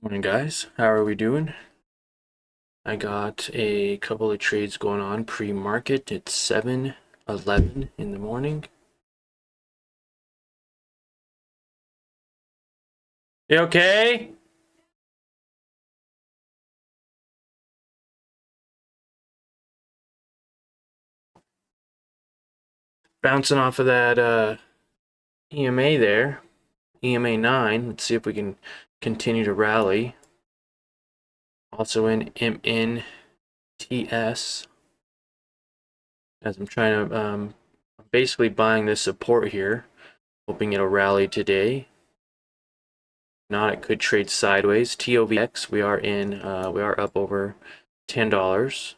Morning guys, how are we doing? I got a couple of trades going on pre-market. It's 7:11 in the morning. You okay? Bouncing off of that EMA there, EMA 9. Let's see if we can continue to rally. Also in Mnts, as I'm trying to basically buying this support here, hoping it'll rally today. Not, it could trade sideways. Tovx, we are up over $10.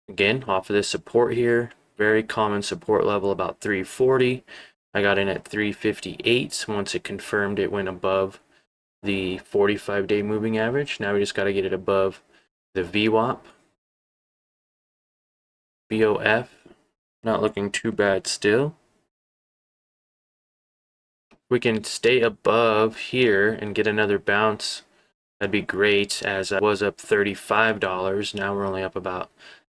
Again, off of this support here, very common support level about 340. I got in at 358. Once it confirmed, it went above the 45-day moving average. Now we just got to get it above the VWAP. BOF, not looking too bad still. We can stay above here and get another bounce. That'd be great, as I was up $35. Now we're only up about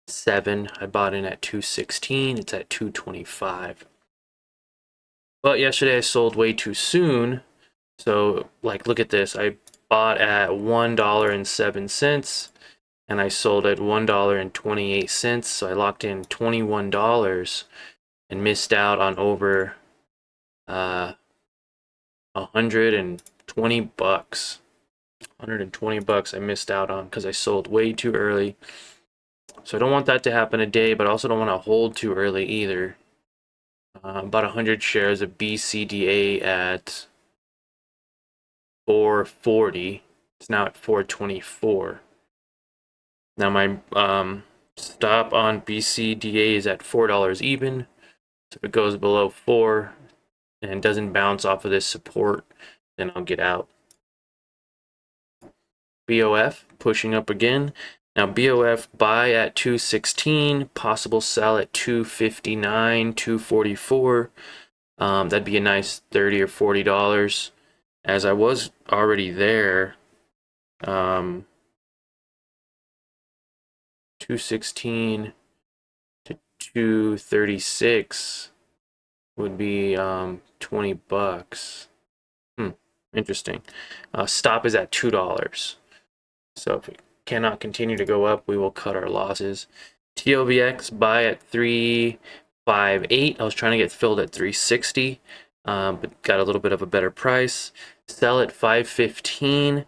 7. I bought in at 216. It's at 225. But yesterday I sold way too soon. So, like, look at this. I bought at $1.07 and I sold at $1.28. So I locked in $21 and missed out on over 120 bucks. 120 bucks I missed out on because I sold way too early. So I don't want that to happen today, but I also don't want to hold too early either. About 100 shares of Bdca at 440. It's now at 424. Now my stop on Bdca is at $4 even. So if it goes below 4 and doesn't bounce off of this support, then I'll get out. BOF pushing up again. Now BOF buy at 216, possible sell at 259, 244. That'd be a nice $30 or $40. As I was already there, 216 to 236 would be 20 bucks. Interesting. Stop is at $2. So if it cannot continue to go up, we will cut our losses. Tovx buy at 358. I was trying to get filled at 360, but got a little bit of a better price. Sell at 515.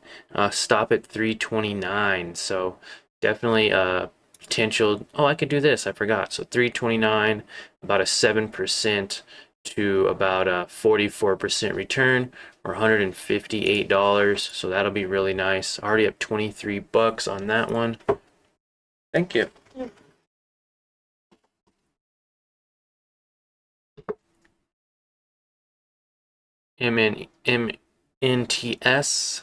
Stop at 329. So definitely potential. Oh, I could do this. I forgot. So 329, about a 7% to about a 44% return, or $158. So that'll be really nice. Already up 23 bucks on that one. Thank you. Mnts,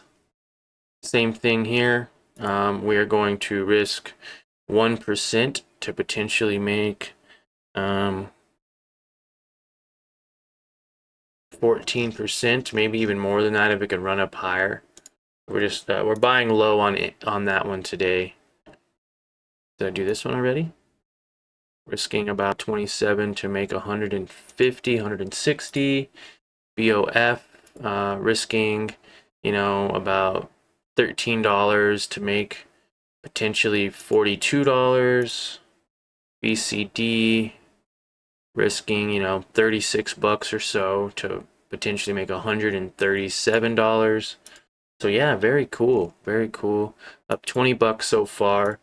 same thing here. We are going to risk 1% to potentially make 14%, maybe even more than that if it can run up higher. We're buying low on that one today. Did I do this one already? Risking about 27 to make 150, 160. BOF, risking, about $13 to make potentially $42. BCD, risking, 36 bucks or so to potentially make $137. So yeah, very cool, very cool. Up 20 bucks so far.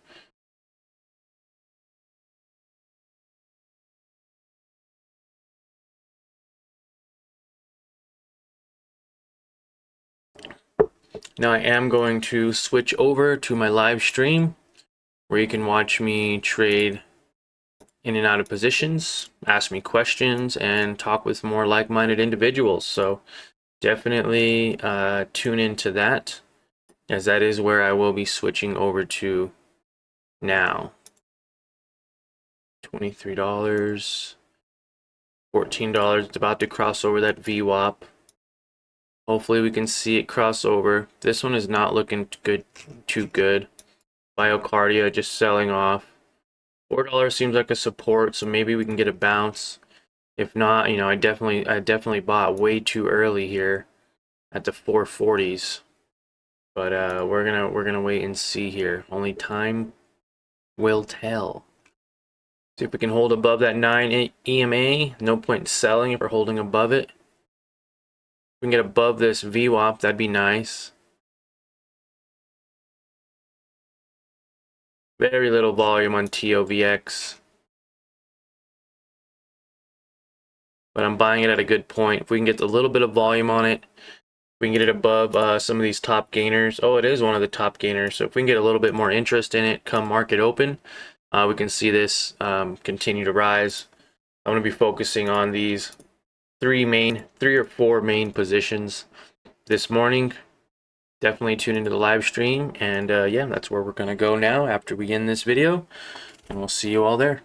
Now I am going to switch over to my live stream where you can watch me trade in and out of positions, ask me questions, and talk with more like-minded individuals. So definitely tune into that, as that is where I will be switching over to now. $23, $14. It's about to cross over that VWAP. Hopefully we can see it cross over. This one is not looking good, too good. Biocardia just selling off. $4 seems like a support, so maybe we can get a bounce. If not, you know, I definitely bought way too early here at the 440s. But we're gonna wait and see here. Only time will tell. See if we can hold above that 9 EMA. No point in selling if we're holding above it. If we can get above this VWAP, that'd be nice. Very little volume on Tovx. But I'm buying it at a good point. If we can get a little bit of volume on it, we can get it above some of these top gainers. Oh, it is one of the top gainers. So if we can get a little bit more interest in it come market open, we can see this continue to rise. I'm going to be focusing on these three or four main positions this morning. Definitely tune into the live stream. And yeah, that's where we're going to go now after we end this video. And we'll see you all there.